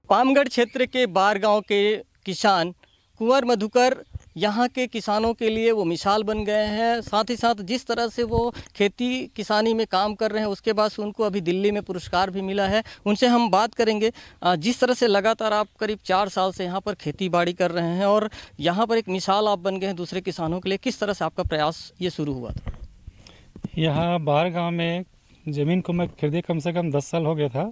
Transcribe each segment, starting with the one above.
पामगढ़ क्षेत्र के बार गांव के किसान कुंवर मधुकर यहाँ के किसानों के लिए वो मिसाल बन गए हैं। साथ ही साथ जिस तरह से वो खेती किसानी में काम कर रहे हैं, उसके बाद से उनको अभी दिल्ली में पुरस्कार भी मिला है। उनसे हम बात करेंगे। जिस तरह से लगातार आप करीब 4 साल से यहाँ पर खेती बाड़ी कर रहे हैं और यहाँ पर एक मिसाल आप बन गए हैं दूसरे किसानों के लिए, किस तरह से आपका प्रयास ये शुरू हुआ था? यहाँ बार गांव में ज़मीन को मैं खरीदे कम से कम 10 साल हो गया था।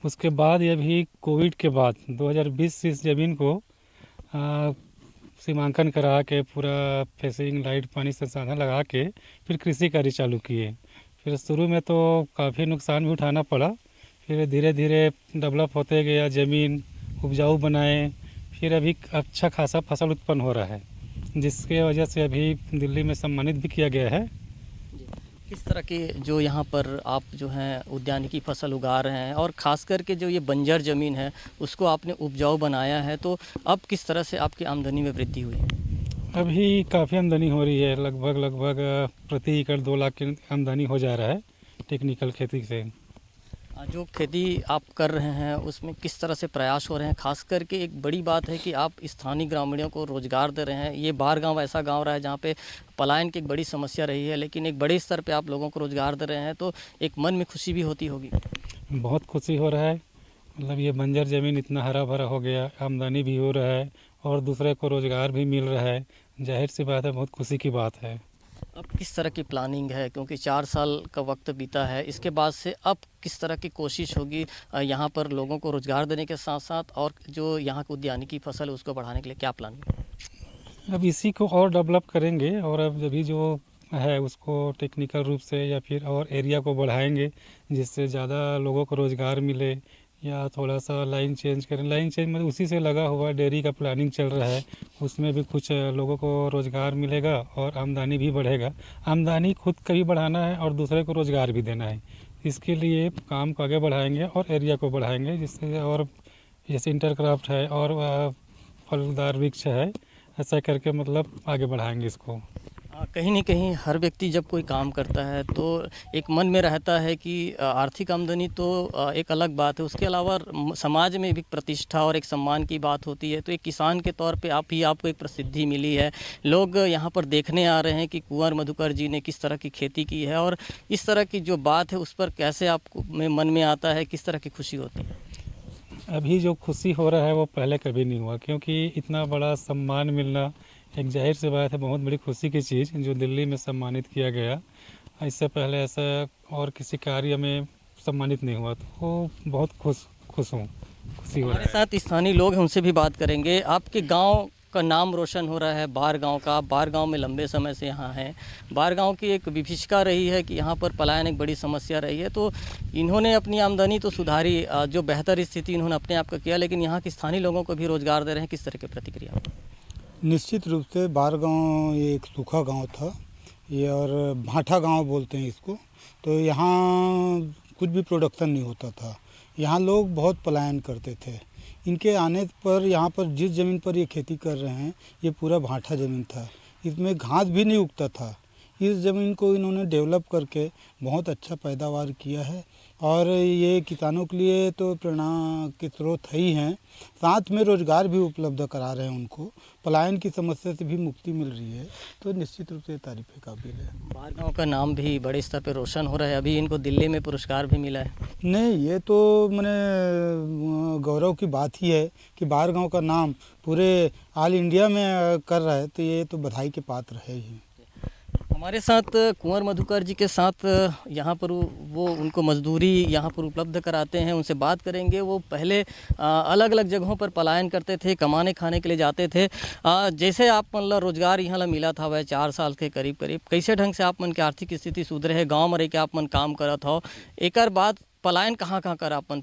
उसके बाद ये भी कोविड के बाद 2020 से इस ज़मीन को सीमांकन करा के पूरा फेंसिंग लाइट पानी संसाधन लगा के फिर कृषि कार्य चालू किए। फिर शुरू में तो काफ़ी नुकसान भी उठाना पड़ा, फिर धीरे धीरे डेवलप होते गया, ज़मीन उपजाऊ बनाए, फिर अभी अच्छा खासा फसल उत्पन्न हो रहा है, जिसके वजह से अभी दिल्ली में सम्मानित भी किया गया है। किस तरह के जो यहाँ पर आप जो हैं उद्यानिकी फसल उगा रहे हैं और ख़ास करके जो ये बंजर ज़मीन है उसको आपने उपजाऊ बनाया है, तो अब किस तरह से आपकी आमदनी में वृद्धि हुई है? अभी काफ़ी आमदनी हो रही है, लगभग प्रति एकड़ 2 लाख की आमदनी हो जा रहा है टेक्निकल खेती से। जो खेती आप कर रहे हैं उसमें किस तरह से प्रयास हो रहे हैं? खास करके एक बड़ी बात है कि आप स्थानीय ग्रामीणों को रोज़गार दे रहे हैं। ये बार गांव ऐसा गांव रहा है जहां पे पलायन की एक बड़ी समस्या रही है, लेकिन एक बड़े स्तर पे आप लोगों को रोज़गार दे रहे हैं, तो एक मन में खुशी भी होती होगी। बहुत खुशी हो रहा है, मतलब ये बंजर ज़मीन इतना हरा भरा हो गया, आमदनी भी हो रहा है और दूसरे को रोज़गार भी मिल रहा है। जाहिर सी बात है, बहुत खुशी की बात है। अब किस तरह की प्लानिंग है, क्योंकि 4 साल का वक्त बीता है, इसके बाद से अब किस तरह की कोशिश होगी यहाँ पर लोगों को रोज़गार देने के साथ साथ, और जो यहाँ की उद्यानिकी फसल है उसको बढ़ाने के लिए क्या प्लानिंग है? अब इसी को और डेवलप करेंगे और अब अभी जो है उसको टेक्निकल रूप से या फिर और एरिया को बढ़ाएंगे, जिससे ज़्यादा लोगों को रोज़गार मिले, या थोड़ा सा लाइन चेंज करें। लाइन चेंज मतलब उसी से लगा हुआ डेयरी का प्लानिंग चल रहा है, उसमें भी कुछ लोगों को रोज़गार मिलेगा और आमदनी भी बढ़ेगा। आमदनी खुद का भी बढ़ाना है और दूसरे को रोज़गार भी देना है, इसके लिए काम को आगे बढ़ाएंगे और एरिया को बढ़ाएंगे, जिससे और जैसे इंटरक्रॉफ्ट है और फलदार वृक्ष है, ऐसा करके मतलब आगे बढ़ाएंगे इसको। कहीं न कहीं हर व्यक्ति जब कोई काम करता है तो एक मन में रहता है कि आर्थिक आमदनी तो एक अलग बात है, उसके अलावा समाज में भी प्रतिष्ठा और एक सम्मान की बात होती है। तो एक किसान के तौर पे आपको एक प्रसिद्धि मिली है, लोग यहाँ पर देखने आ रहे हैं कि कुंवर मधुकर जी ने किस तरह की खेती की है, और इस तरह की जो बात है उस पर कैसे आपको में मन में आता है, किस तरह की खुशी होती है? अभी जो खुशी हो रहा है वो पहले कभी नहीं हुआ, क्योंकि इतना बड़ा सम्मान मिलना एक जाहिर सी बात है, बहुत बड़ी खुशी की चीज़ जो दिल्ली में सम्मानित किया गया। इससे पहले ऐसा और किसी कार्य में सम्मानित नहीं हुआ, तो बहुत खुश हूँ, खुशी हो रहा हमारे है। साथ स्थानीय लोग हैं, उनसे भी बात करेंगे। आपके गांव का नाम रोशन हो रहा है, बार गांव का। बार गांव में लंबे समय से यहाँ हैं। बार गांव की एक विभीषिका रही है कि यहाँ पर पलायन एक बड़ी समस्या रही है, तो इन्होंने अपनी आमदनी तो सुधारी, जो बेहतर स्थिति इन्होंने अपने आप का किया, लेकिन यहाँ के स्थानीय लोगों को भी रोज़गार दे रहे हैं। किस तरह की प्रतिक्रिया? निश्चित रूप से बार गांव ये एक सूखा गांव था ये, और भाटा गांव बोलते हैं इसको। तो यहाँ कुछ भी प्रोडक्शन नहीं होता था, यहाँ लोग बहुत पलायन करते थे। इनके आने पर यहाँ पर जिस ज़मीन पर ये खेती कर रहे हैं ये पूरा भाटा ज़मीन था, इसमें घास भी नहीं उगता था। इस ज़मीन को इन्होंने डेवलप करके बहुत अच्छा पैदावार किया है, और ये किसानों के लिए तो प्रेरणा के स्रोत है ही हैं, साथ में रोज़गार भी उपलब्ध करा रहे हैं उनको। पलायन की समस्या से भी मुक्ति मिल रही है, तो निश्चित रूप से तारीफ़ काबिल है। बार गांव का नाम भी बड़े स्तर पर रोशन हो रहा है, अभी इनको दिल्ली में पुरस्कार भी मिला है। नहीं, ये तो मैंने गौरव की बात ही है कि बार गांव का नाम पूरे ऑल इंडिया में कर रहा है, तो ये तो बधाई के पात्र है ही। हमारे साथ कुंवर मधुकर जी के साथ यहाँ पर वो उनको मजदूरी यहाँ पर उपलब्ध कराते हैं, उनसे बात करेंगे। वो पहले अलग अलग जगहों पर पलायन करते थे, कमाने खाने के लिए जाते थे। जैसे आप मतलब रोज़गार यहाँ मिला था वह 4 साल के करीब कैसे ढंग से आप मन की आर्थिक स्थिति सुधरे है, गाँव में रह के आप मन काम करत हो, एक बाद पलायन कहाँ कहाँ कर आप मन?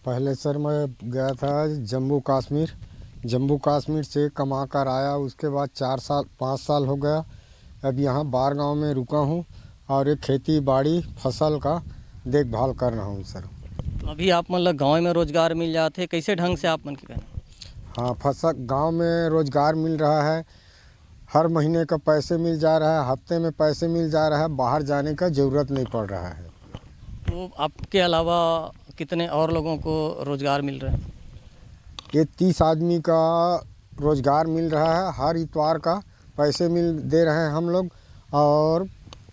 पहले सर मैं गया था जम्मू कश्मीर से कमा कर आया, उसके बाद 5 साल हो गया। अब यहाँ बार गांव में रुका हूँ और एक खेती बाड़ी फसल का देखभाल कर रहा हूँ सर। तो अभी आप मतलब गाँव में रोज़गार मिल जाते, कैसे ढंग से आप मन के कहना? हाँ, फसल गांव में रोज़गार मिल रहा है, हर महीने का पैसे मिल जा रहा है, हफ्ते में पैसे मिल जा रहा है, बाहर जाने का ज़रूरत नहीं पड़ रहा है। तो आपके अलावा कितने और लोगों को रोज़गार मिल रहा है? ये 30 आदमी का रोज़गार मिल रहा है। हर इतवार का पैसे दे रहे हैं हम लोग और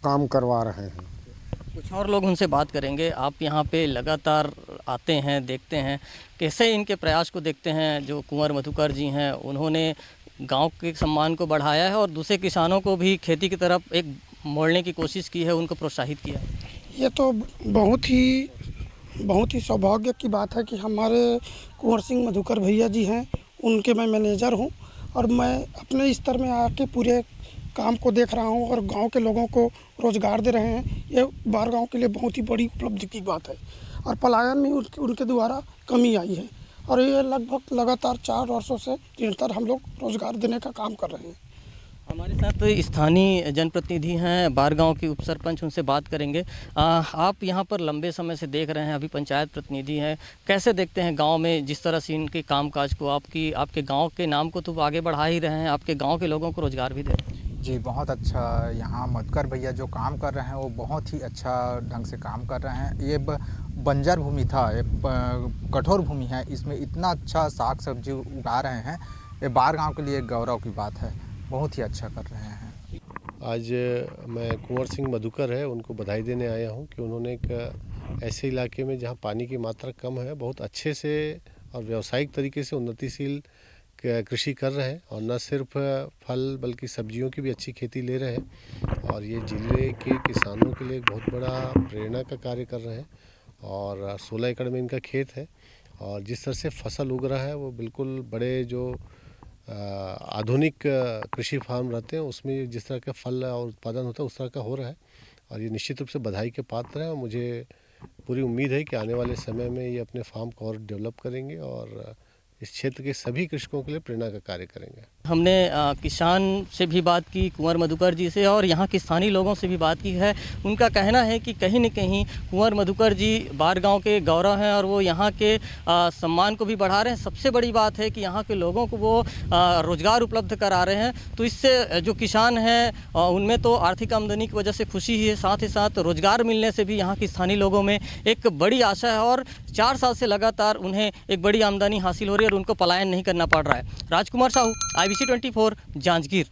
काम करवा रहे हैं। कुछ और लोग उनसे बात करेंगे। आप यहाँ पे लगातार आते हैं, देखते हैं, कैसे इनके प्रयास को देखते हैं। जो कुंवर मधुकर जी हैं, उन्होंने गांव के सम्मान को बढ़ाया है और दूसरे किसानों को भी खेती की तरफ एक मोड़ने की कोशिश की है, उनको प्रोत्साहित किया है। ये तो बहुत ही सौभाग्य की बात है कि हमारे कुंवर सिंह मधुकर भैया जी हैं, उनके मैं मैनेजर हूँ और मैं अपने स्तर में आके पूरे काम को देख रहा हूँ और गांव के लोगों को रोज़गार दे रहे हैं। ये बार गांव के लिए बहुत ही बड़ी उपलब्धि की बात है और पलायन में उनके द्वारा कमी आई है और ये लगभग लगातार 4 वर्षों से निरंतर हम लोग रोज़गार देने का काम कर रहे हैं। हमारे साथ स्थानीय जनप्रतिनिधि हैं, बारगांव के उप सरपंच, उनसे बात करेंगे। आप यहाँ पर लंबे समय से देख रहे हैं, अभी पंचायत प्रतिनिधि हैं, कैसे देखते हैं गांव में जिस तरह से इनके कामकाज को, आपके गांव के नाम को तो आगे बढ़ा ही रहे हैं, आपके गांव के लोगों को रोज़गार भी दे रहे हैं? जी, बहुत अच्छा। यहाँ मधुकर भैया जो काम कर रहे हैं वो बहुत ही अच्छा ढंग से काम कर रहे हैं। ये बंजर भूमि था, एक कठोर भूमि है, इसमें इतना अच्छा साग सब्जी उगा रहे हैं, ये बारगांव के लिए एक गौरव की बात है। बहुत ही अच्छा कर रहे हैं। आज मैं कुंवर सिंह मधुकर है, उनको बधाई देने आया हूँ कि उन्होंने एक ऐसे इलाके में जहाँ पानी की मात्रा कम है, बहुत अच्छे से और व्यावसायिक तरीके से उन्नतिशील कृषि कर रहे हैं और न सिर्फ फल बल्कि सब्जियों की भी अच्छी खेती ले रहे हैं और ये ज़िले के किसानों के लिए एक बहुत बड़ा प्रेरणा का कार्य कर रहे हैं। और 16 एकड़ में इनका खेत है और जिस तरह से फसल उग रहा है वो बिल्कुल बड़े जो आधुनिक कृषि फार्म रहते हैं उसमें जिस तरह का फल और उत्पादन होता है उस तरह का हो रहा है और ये निश्चित रूप से बधाई के पात्र है और मुझे पूरी उम्मीद है कि आने वाले समय में ये अपने फार्म को और डेवलप करेंगे और इस क्षेत्र के सभी कृषकों के लिए प्रेरणा का कार्य करेंगे। हमने किसान से भी बात की, कुंवर मधुकर जी से, और यहाँ के स्थानीय लोगों से भी बात की है। उनका कहना है कि कहीं न कहीं कुंवर मधुकर जी बारगांव के गौरव हैं और वो यहाँ के सम्मान को भी बढ़ा रहे हैं। सबसे बड़ी बात है कि यहाँ के लोगों को वो रोज़गार उपलब्ध करा रहे हैं। तो इससे जो किसान हैं उनमें तो आर्थिक आमदनी की वजह से खुशी ही है, साथ ही साथ रोज़गार मिलने से भी यहाँ के स्थानीय लोगों में एक बड़ी आशा है और 4 साल से लगातार उन्हें एक बड़ी आमदनी हासिल हो रही है और उनको पलायन नहीं करना पड़ रहा है। राजकुमार साहू, IBC 24, जांजगीर।